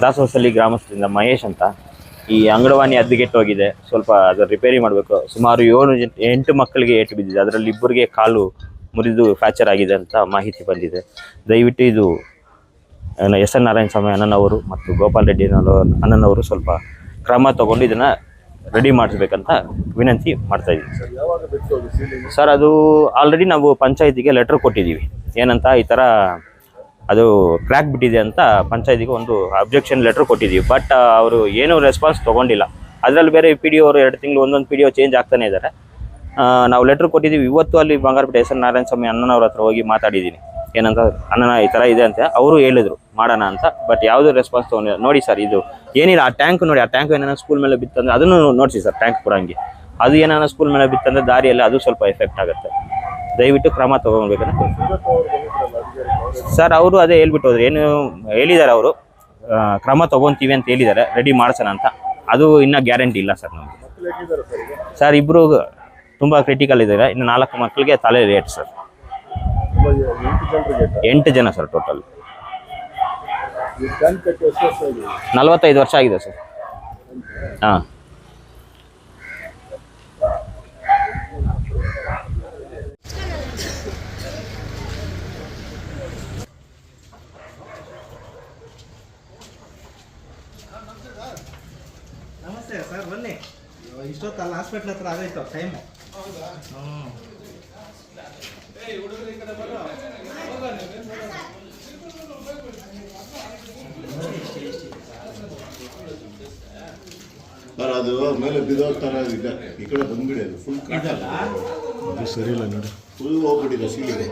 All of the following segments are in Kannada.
ದಾಸೋಹಳ್ಳಿ ಗ್ರಾಮಸ್ಥರಿಂದ ಮಹೇಶ್ ಅಂತ. ಈ ಅಂಗನವಾಡಿ ಹದಗೆಟ್ಟೋಗಿದೆ, ಸ್ವಲ್ಪ ಅದರ ರಿಪೇರಿ ಮಾಡಬೇಕು. ಸುಮಾರು 7-8 ಮಕ್ಕಳಿಗೆ ಏಟು ಬಿದ್ದಿದೆ, ಅದರಲ್ಲಿ ಇಬ್ಬರಿಗೆ ಕಾಲು ಮುರಿದು ಫ್ರ್ಯಾಕ್ಚರ್ ಆಗಿದೆ ಅಂತ ಮಾಹಿತಿ ಬಂದಿದೆ. ದಯವಿಟ್ಟು ಇದು ಎಸ್ ಎನ್ ನಾರಾಯಣ ಸ್ವಾಮಿ ಅಣ್ಣನವರು ಮತ್ತು ಗೋಪಾಲ್ ರೆಡ್ಡಿ ಅಣ್ಣನವರು ಸ್ವಲ್ಪ ಕ್ರಮ ತಗೊಂಡು ಇದನ್ನು ರೆಡಿ ಮಾಡಿಸ್ಬೇಕಂತ ವಿನಂತಿ ಮಾಡ್ತಾ ಇದ್ದೀವಿ ಸರ್. ಅದು ಆಲ್ರೆಡಿ ನಾವು ಪಂಚಾಯತಿಗೆ ಲೆಟ್ರ್ ಕೊಟ್ಟಿದ್ದೀವಿ, ಏನಂತ ಈ ಥರ ಅದು ಕ್ರ್ಯಾಕ್ ಬಿಟ್ಟಿದೆ ಅಂತ ಪಂಚಾಯತಿಗೆ ಒಂದು ಅಬ್ಜೆಕ್ಷನ್ ಲೆಟ್ರ್ ಕೊಟ್ಟಿದ್ದೀವಿ. ಬಟ್ ಅವರು ಏನೂ ರೆಸ್ಪಾನ್ಸ್ ತೊಗೊಂಡಿಲ್ಲ. ಅದರಲ್ಲಿ ಬೇರೆ ಪಿ ಡಿ ಅವರು 2 ತಿಂಗಳು ಒಂದೊಂದು ಪಿ ಡಿ ಒ ಚೇಂಜ್ ಆಗ್ತಾನೆ ಇದ್ದಾರೆ. ನಾವು ಲೆಟ್ರ್ ಕೊಟ್ಟಿದ್ದೀವಿ. ಇವತ್ತು ಅಲ್ಲಿ ಬಂಗಾರಪೇಟೆ ಎಸ್ ಎನ್ ನಾರಾಯಣ ಸ್ವಾಮಿ ಅಣ್ಣನವ್ರ ಹತ್ರ ಹೋಗಿ ಮಾತಾಡಿದ್ದೀನಿ, ಏನಂತ ಅಣ್ಣನ ಈ ಥರ ಇದೆ ಅಂತ. ಅವರು ಹೇಳಿದ್ರು ಮಾಡೋಣ ಅಂತ, ಬಟ್ ಯಾವುದೂ ರೆಸ್ಪಾನ್ಸ್ ತೊಗೊಂಡಿಲ್ಲ. ನೋಡಿ ಸರ್, ಇದು ಏನಿಲ್ಲ, ಆ ಟ್ಯಾಂಕ್ ನೋಡಿ, ಆ ಟ್ಯಾಂಕ್ ಏನಾರ ಸ್ಕೂಲ್ ಮೇಲೆ ಬಿತ್ತಂದರೆ ಅದನ್ನು ನೋಡಿಸಿ ಸರ್. ಟ್ಯಾಂಕ್ ಕೂಡ ಹಂಗೆ, ಅದು ಏನಾರ ಸ್ಕೂಲ್ ಮೇಲೆ ಬಿತ್ತಂದರೆ ದಾರಿಯಲ್ಲಿ ಅದು ಸ್ವಲ್ಪ ಎಫೆಕ್ಟ್ ಆಗುತ್ತೆ. ದಯವಿಟ್ಟು ಕ್ರಮ ತೊಗೊಳ್ಬೇಕಂತ ಸರ್. ಅವರು ಅದೇ ಹೇಳ್ಬಿಟ್ಟು ಹೋದ್ರು, ಏನು ಹೇಳಿದ್ದಾರೆ ಅವರು, ಕ್ರಮ ತೊಗೊತೀವಿ ಅಂತ ಹೇಳಿದ್ದಾರೆ, ರೆಡಿ ಮಾಡ್ಸೋಣ ಅಂತ. ಅದು ಇನ್ನೂ ಗ್ಯಾರಂಟಿ ಇಲ್ಲ ಸರ್ ನಮಗೆ. ಸರ್ ಇಬ್ಬರು ತುಂಬ ಕ್ರಿಟಿಕಲ್ ಇದ್ದಾರೆ, ಇನ್ನು 4 ಮಕ್ಕಳಿಗೆ ತಲೆ ರೇಟ್ ಸರ್. 8 ಜನ ಸರ್ ಟೋಟಲ್. 45 ವರ್ಷ ಆಗಿದೆ ಸರ್. ಹಾಂ ನಮಸ್ತೆ ಸರ್, ಬನ್ನಿ. ಇಷ್ಟೊತ್ತಲ್ಲ ಹಾಸ್ಪಿಟ್ಲ್ ಹತ್ರ ಆಗೈತು ಟೈಮು. ಸರ್ ಅದು ಮೇಲೆ ಬಿದ್ದೋಗ್ತಾರ ಇದೆ, ಈ ಕಡೆ ಬಂದ್ಬಿಡಿ. ಅದು ಫುಲ್ ಕಾಟಲ್ಲ, ಅದು ಸರಿ ಇಲ್ಲ ನೋಡಿ, ಫುಲ್ ಹೋಗ್ಬಿಟ್ಟಿದೆ ಸೀಲಿಗೆ.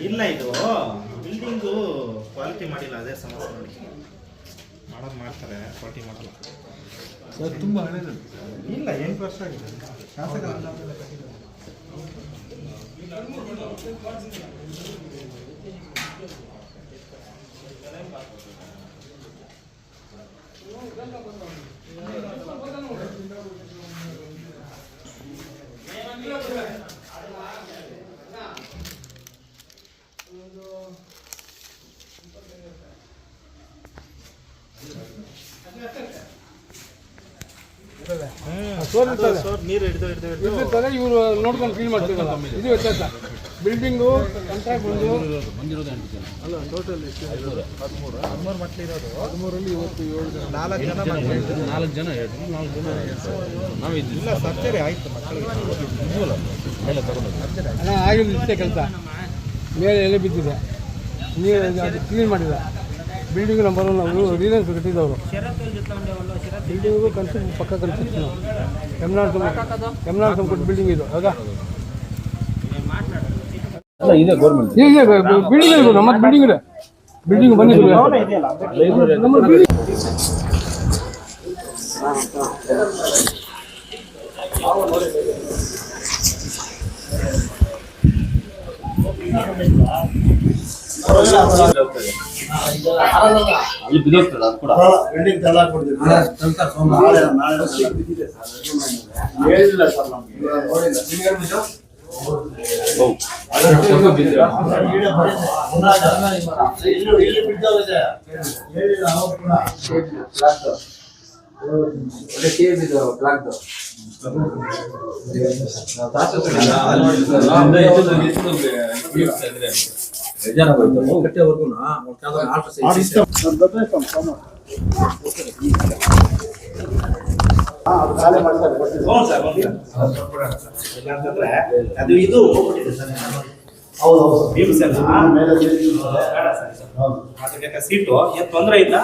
ಇಲ್ಲ, ಇದು ಬಿಲ್ಡಿಂಗು ಕ್ವಾಲಿಟಿ ಮಾಡಿಲ್ಲ, ಅದೇ ಸಮಸ್ಯೆ. ನೋಡಿ, ಮಾಡೋದು ಮಾಡ್ತಾರೆ, ಕ್ವಾಲಿಟಿ ಮಾಡಲ್ಲ ಸರ್. ತುಂಬ ಹಳೇದು ಇಲ್ಲ, 8 ವರ್ಷ ಆಗಿದೆ. ಶಾಸಕ ನೀರು ಹಿಡಿದು ಇವರು ನೋಡ್ಕೊಂಡು ಕ್ಲೀನ್ ಮಾಡ್ತಿರಲ್ಲ. ಇದು ವ್ಯತ್ಯಾಸ. ಬಿಲ್ಡಿಂಗು ಕಾಂಟ್ರಾಕ್ಟ್ ಅಲ್ಲ, ಟೋಟಲ್ 13 ಮಕ್ಕಳಿರೋದು. 13ರಲ್ಲಿ ಇವತ್ತು 7 ಜನ, 4 ಜನ ನಾವು ಇಲ್ಲ ಸರ್ಜರಿ ಆಯ್ತು ಮಕ್ಕಳಿಗೆ. ಅಣ್ಣ ಆಗಿಲ್ಲ, ಇಷ್ಟೇ ಕೆಲಸ. ಮೇಲೆ ಎಲೆ ಬಿದ್ದಿದೆ, ನೀರು ಅದು ಕ್ಲೀನ್ ಮಾಡಿಲ್ಲ. ಬಿಲ್ಡಿಂಗು ನಂಬರ್ 1 ಅವರು ರೀಸನ್ಸ್ ಕಟ್ಟಿದ್ದವರು. ಬಿಲ್ಡಿಂಗು ಪಕ್ಕ ಕನ್ಸ್ಟ್ರಕ್ಷನ್ ಎಮ್ನಾಳ್ ಕೊಟ್ಟು ಬಿಲ್ಡಿಂಗ್ ಇದು. ಹೌದಾ? ಬಿಲ್ಡಿಂಗ್ ಇದೆ, ನಮ್ಮ ಬಿಲ್ಡಿಂಗ್ ಇದೆ. ಬಿಲ್ಡಿಂಗ್ ಬಂದಿದ್ದೀವಿ. ನಮ್ಮ ಬಿಲ್ಡಿಂಗ್ ಅದು ಇದು ಸೀಟು ಏನು ತೊಂದರೆ ಇಲ್ಲ.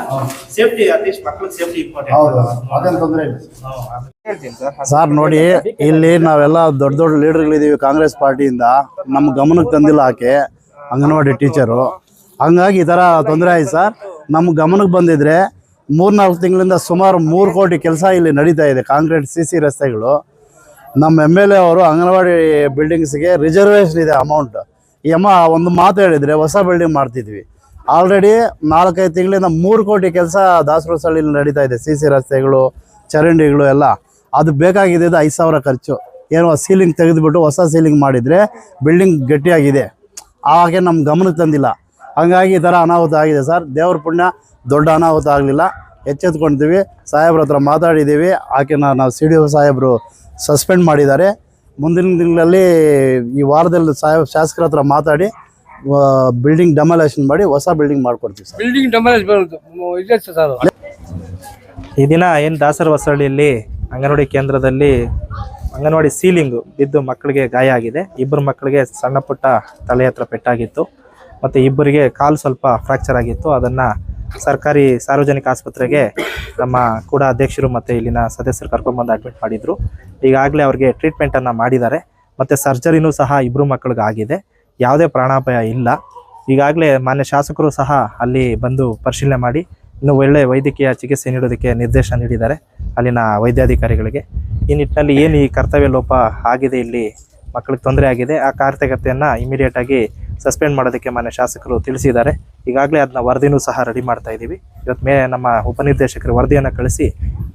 ಸೇಫ್ಟಿ, ಅಟ್ಲೀಸ್ಟ್ ಮಕ್ಕಳಿಗೆ ಸೇಫ್ಟಿ ಇಂಪಾರ್ಟೆಂಟ್. ಸರ್ ನೋಡಿ, ಇಲ್ಲಿ ನಾವೆಲ್ಲ ದೊಡ್ಡ ದೊಡ್ಡ ಲೀಡರ್ಗಳಿದ್ದೀವಿ ಕಾಂಗ್ರೆಸ್ ಪಾರ್ಟಿಯಿಂದ. ನಮ್ಮ ಗಮನಕ್ಕೆ ತಂದಿಲ್ಲ ಆಕೆ ಅಂಗನವಾಡಿ ಟೀಚರು. ಹಂಗಾಗಿ ಈ ಥರ ತೊಂದರೆ ಆಯ್ತು ಸರ್. ನಮ್ಮ ಗಮನಕ್ಕೆ ಬಂದಿದ್ರೆ 3-4 ತಿಂಗಳಿಂದ ಸುಮಾರು 3 ಕೋಟಿ ಕೆಲಸ ಇಲ್ಲಿ ನಡೀತಾ ಇದೆ. ಕಾಂಕ್ರೀಟ್ CC ರಸ್ತೆಗಳು. ನಮ್ಮ MLA ಅವರು ಅಂಗನವಾಡಿ ಬಿಲ್ಡಿಂಗ್ಸ್ಗೆ ರಿಸರ್ವೇಷನ್ ಇದೆ ಅಮೌಂಟ್. ಈ ಅಮ್ಮ ಒಂದು ಮಾತು ಹೇಳಿದರೆ ಹೊಸ ಬಿಲ್ಡಿಂಗ್ ಮಾಡ್ತಿದ್ವಿ. ಆಲ್ರೆಡಿ 4-5 ತಿಂಗಳಿಂದ 3 ಕೋಟಿ ಕೆಲಸ ದಾಸರಹಳ್ಳಿಯಲ್ಲಿ ನಡೀತಾ ಇದೆ. CC ರಸ್ತೆಗಳು, ಚರಂಡಿಗಳು ಎಲ್ಲ. ಅದು ಬೇಕಾಗಿದೆ 5,000 ಖರ್ಚು. ಏನೋ ಸೀಲಿಂಗ್ ತೆಗೆದುಬಿಟ್ಟು ಹೊಸ ಸೀಲಿಂಗ್ ಮಾಡಿದರೆ ಬಿಲ್ಡಿಂಗ್ ಗಟ್ಟಿಯಾಗಿದೆ. ಹಾಗೆ ನಮ್ಮ ಗಮನಕ್ಕೆ ತಂದಿಲ್ಲ. ಹಾಗಾಗಿ ಈ ಥರ ಅನಾಹುತ ಆಗಿದೆ ಸರ್. ದೇವ್ರ ಪುಣ್ಯ ದೊಡ್ಡ ಅನಾಹುತ ಆಗಲಿಲ್ಲ. ಎಚ್ಚೆತ್ಕೊಳ್ತೀವಿ. ಸಾಹೇಬ್ರ ಹತ್ರ ಮಾತಾಡಿದ್ದೀವಿ. ಆಕೆನ ನಾವು CDO ಸಾಹೇಬರು ಸಸ್ಪೆಂಡ್ ಮಾಡಿದ್ದಾರೆ. ಮುಂದಿನ ದಿನಗಳಲ್ಲಿ ಈ ವಾರದಲ್ಲಿ ಶಾಸಕರ ಹತ್ರ ಮಾತಾಡಿ ಬಿಲ್ಡಿಂಗ್ ಡೆಮಾಲೇಷನ್ ಮಾಡಿ ಹೊಸ ಬಿಲ್ಡಿಂಗ್ ಮಾಡ್ಕೊಡ್ತೀವಿ ಸರ್. ಬಿಲ್ಡಿಂಗ್ ಡೆಮಾಲೇಜ್ ಇದೆ ಸರ್. ಈ ದಿನ ಏನು ದಾಸರ ಹೊಸಳ್ಳಿಯಲ್ಲಿ ಅಂಗನವಾಡಿ ಕೇಂದ್ರದಲ್ಲಿ ಅಂಗನವಾಡಿ ಸೀಲಿಂಗು ಬಿದ್ದು ಮಕ್ಕಳಿಗೆ ಗಾಯ ಆಗಿದೆ. 2 ಮಕ್ಕಳಿಗೆ ಸಣ್ಣ ಪುಟ್ಟ ತಲೆ ಹತ್ರ ಪೆಟ್ಟಾಗಿತ್ತು ಮತ್ತು 2 ಕಾಲು ಸ್ವಲ್ಪ ಫ್ರ್ಯಾಕ್ಚರ್ ಆಗಿತ್ತು. ಅದನ್ನು ಸರ್ಕಾರಿ ಸಾರ್ವಜನಿಕ ಆಸ್ಪತ್ರೆಗೆ ನಮ್ಮ ಕೂಡ ಅಧ್ಯಕ್ಷರು ಮತ್ತು ಇಲ್ಲಿನ ಸದಸ್ಯರು ಕರ್ಕೊಂಡ್ಬಂದು ಅಡ್ಮಿಟ್ ಮಾಡಿದರು. ಈಗಾಗಲೇ ಅವ್ರಿಗೆ ಟ್ರೀಟ್ಮೆಂಟನ್ನು ಮಾಡಿದ್ದಾರೆ ಮತ್ತು ಸರ್ಜರಿನೂ ಸಹ 2 ಮಕ್ಕಳಿಗೆ ಆಗಿದೆ. ಯಾವುದೇ ಪ್ರಾಣಾಪಾಯ ಇಲ್ಲ. ಈಗಾಗಲೇ ಮಾನ್ಯ ಶಾಸಕರು ಸಹ ಅಲ್ಲಿ ಬಂದು ಪರಿಶೀಲನೆ ಮಾಡಿ ಇನ್ನು ಒಳ್ಳೆಯ ವೈದ್ಯಕೀಯ ಚಿಕಿತ್ಸೆ ನೀಡೋದಕ್ಕೆ ನಿರ್ದೇಶನ ನೀಡಿದ್ದಾರೆ ಅಲ್ಲಿನ ವೈದ್ಯಾಧಿಕಾರಿಗಳಿಗೆ. ಈ ನಿಟ್ಟಿನಲ್ಲಿ ಏನು ಈ ಕರ್ತವ್ಯ ಲೋಪ ಆಗಿದೆ, ಇಲ್ಲಿ ಮಕ್ಕಳಿಗೆ ತೊಂದರೆ ಆಗಿದೆ, ಆ ಕಾರ್ಯಕರ್ತೆಯನ್ನು ಇಮಿಡಿಯೇಟಾಗಿ ಸಸ್ಪೆಂಡ್ ಮಾಡೋದಕ್ಕೆ ಮಾನ್ಯ ಶಾಸಕರು ತಿಳಿಸಿದ್ದಾರೆ. ಈಗಾಗಲೇ ಅದನ್ನ ವರದಿನೂ ಸಹ ರೆಡಿ ಮಾಡ್ತಾ ಇದ್ದೀವಿ. ಇವತ್ತು ನಮ್ಮ ಉಪನಿರ್ದೇಶಕರು ವರದಿಯನ್ನು ಕಳಿಸಿ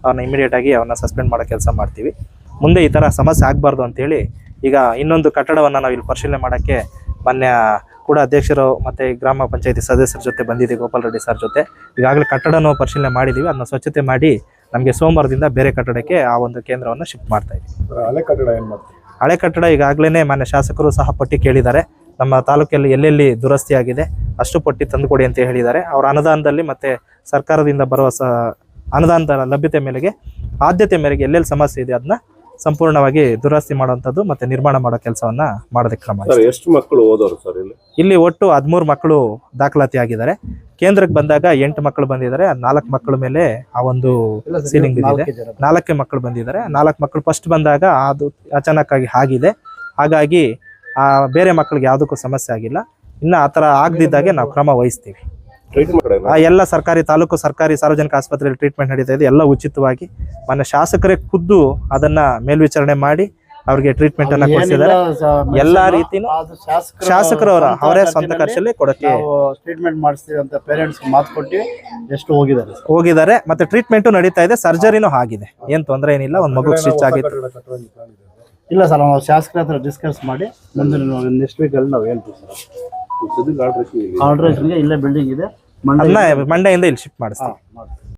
ಅವ್ರನ್ನ ಇಮಿಡಿಯೇಟಾಗಿ ಅವ್ರನ್ನ ಸಸ್ಪೆಂಡ್ ಮಾಡೋ ಕೆಲಸ ಮಾಡ್ತೀವಿ. ಮುಂದೆ ಈ ಥರ ಸಮಸ್ಯೆ ಆಗಬಾರ್ದು ಅಂತೇಳಿ ಈಗ ಇನ್ನೊಂದು ಕಟ್ಟಡವನ್ನು ನಾವು ಇಲ್ಲಿ ಪರಿಶೀಲನೆ ಮಾಡೋಕ್ಕೆ ಮಾನ್ಯ ಕೂಡ ಅಧ್ಯಕ್ಷರು ಮತ್ತು ಗ್ರಾಮ ಪಂಚಾಯತಿ ಸದಸ್ಯರ ಜೊತೆ ಬಂದಿದ್ದೀವಿ, ಗೋಪಾಲ್ ರೆಡ್ಡಿ ಸರ್ ಜೊತೆ. ಈಗಾಗಲೇ ಕಟ್ಟಡನೂ ಪರಿಶೀಲನೆ ಮಾಡಿದ್ದೀವಿ. ಅದನ್ನ ಸ್ವಚ್ಛತೆ ಮಾಡಿ ನಮಗೆ ಸೋಮವಾರದಿಂದ ಬೇರೆ ಕಟ್ಟಡಕ್ಕೆ ಆ ಒಂದು ಕೇಂದ್ರವನ್ನು ಶಿಫ್ಟ್ ಮಾಡ್ತಾ ಇದ್ದೀವಿ. ಹಳೆ ಕಟ್ಟಡ ಏನು ಮಾಡ್ತೀವಿ? ಹಳೆ ಕಟ್ಟಡ ಈಗಾಗಲೇ ಮಾನ್ಯ ಶಾಸಕರು ಸಹ ಪಟ್ಟಿ ಕೇಳಿದ್ದಾರೆ. ನಮ್ಮ ತಾಲೂಕಲ್ಲಿ ಎಲ್ಲೆಲ್ಲಿ ದುರಸ್ತಿ ಆಗಿದೆ ಅಷ್ಟು ಪಟ್ಟಿ ತಂದುಕೊಡಿ ಅಂತ ಹೇಳಿದ್ದಾರೆ. ಅವರ ಅನುದಾನದಲ್ಲಿ ಮತ್ತು ಸರ್ಕಾರದಿಂದ ಬರುವ ಅನುದಾನದ ಲಭ್ಯತೆ ಮೇರೆಗೆ ಆದ್ಯತೆ ಮೇರೆಗೆ ಎಲ್ಲೆಲ್ಲಿ ಸಮಸ್ಯೆ ಇದೆ ಅದನ್ನ ಸಂಪೂರ್ಣವಾಗಿ ದುರಸ್ತಿ ಮಾಡುವಂಥದ್ದು ಮತ್ತು ನಿರ್ಮಾಣ ಮಾಡೋ ಕೆಲಸವನ್ನು ಮಾಡೋದಕ್ಕೆ ಕ್ರಮ. ಎಷ್ಟು ಮಕ್ಕಳು ಓದೋರು ಸರ್ ಇಲ್ಲಿ ಒಟ್ಟು 13 ಮಕ್ಕಳು ದಾಖಲಾತಿ ಆಗಿದ್ದಾರೆ. ಕೇಂದ್ರಕ್ಕೆ ಬಂದಾಗ 8 ಮಕ್ಕಳು ಬಂದಿದ್ದಾರೆ. 4 ಮಕ್ಕಳ ಮೇಲೆ ಆ ಒಂದು ಸೀಲಿಂಗ್ ಇದೆ. 4 ಮಕ್ಕಳು ಬಂದಿದ್ದಾರೆ. 4 ಮಕ್ಕಳು ಫಸ್ಟ್ ಬಂದಾಗ ಅದು ಅಚಾನಕ್ಕಾಗಿ ಆಗಿದೆ. ಹಾಗಾಗಿ ಬೇರೆ ಮಕ್ಕಳಿಗೆ ಯಾವುದಕ್ಕೂ ಸಮಸ್ಯೆ ಆಗಿಲ್ಲ. ಇನ್ನು ಆ ಥರ ಆಗದಿದ್ದಾಗೆ ನಾವು ಕ್ರಮ ವಹಿಸ್ತೀವಿ. ಎಲ್ಲ ತಾಲೂಕು ಸರ್ಕಾರಿ ಸಾರ್ವಜನಿಕ ಆಸ್ಪತ್ರೆಯಲ್ಲಿ ಟ್ರೀಟ್ಮೆಂಟ್ ನಡೀತಾ ಇದೆ. ಎಲ್ಲ ಉಚಿತವಾಗಿ ಮಾನ್ಯ ಶಾಸಕರೇ ಖುದ್ದು ಅದನ್ನ ಮೇಲ್ವಿಚಾರಣೆ ಮಾಡಿ ಅವ್ರಿಗೆ ಟ್ರೀಟ್ಮೆಂಟ್ ಅನ್ನ ಕೊಡಿಸಿದ್ದಾರೆ. ಎಲ್ಲಾ ರೀತಿನೂ ಶಾಸಕರು ಅವರೇ ಸ್ವಂತ ಖರ್ಚಲ್ಲಿ ಕೊಡಕ್ಕೆ ಟ್ರೀಟ್ಮೆಂಟ್ ಮಾಡಿಸ್ತೀವಿ ಅಂತ ಪೇರೆಂಟ್ಸ್ ಮಾತು ಕೊಟ್ಟು ಎಷ್ಟು ಹೋಗಿದ್ದಾರೆ. ಮತ್ತೆ ಟ್ರೀಟ್ಮೆಂಟು ನಡೀತಾ ಇದೆ. ಸರ್ಜರಿನೂ ಆಗಿದೆ. ಏನ್ ತೊಂದರೆ ಏನಿಲ್ಲ. ಒಂದು ಮಗು ಸ್ಟಿಚ್ ಆಗಿತ್ತು. ಇಲ್ಲ ಸರ್, ನಾವು ಶಾಸಕರ ಹತ್ರ ಡಿಸ್ಕಸ್ ಮಾಡಿ ಮುಂದಿನ ನೆಕ್ಸ್ಟ್ ವೀಕಲ್ಲಿ ನಾವು ಹೇಳ್ತೀವಿ ಸರ್. ಆಲ್ಟ್ರೇಷನ್ಗೆ ಇಲ್ಲೇ ಬಿಲ್ಡಿಂಗ್ ಇದೆ. ಮಂಡೆಯಿಂದ ಇಲ್ಲಿ ಶಿಫ್ಟ್ ಮಾಡಿಸ್ತೀವಿ.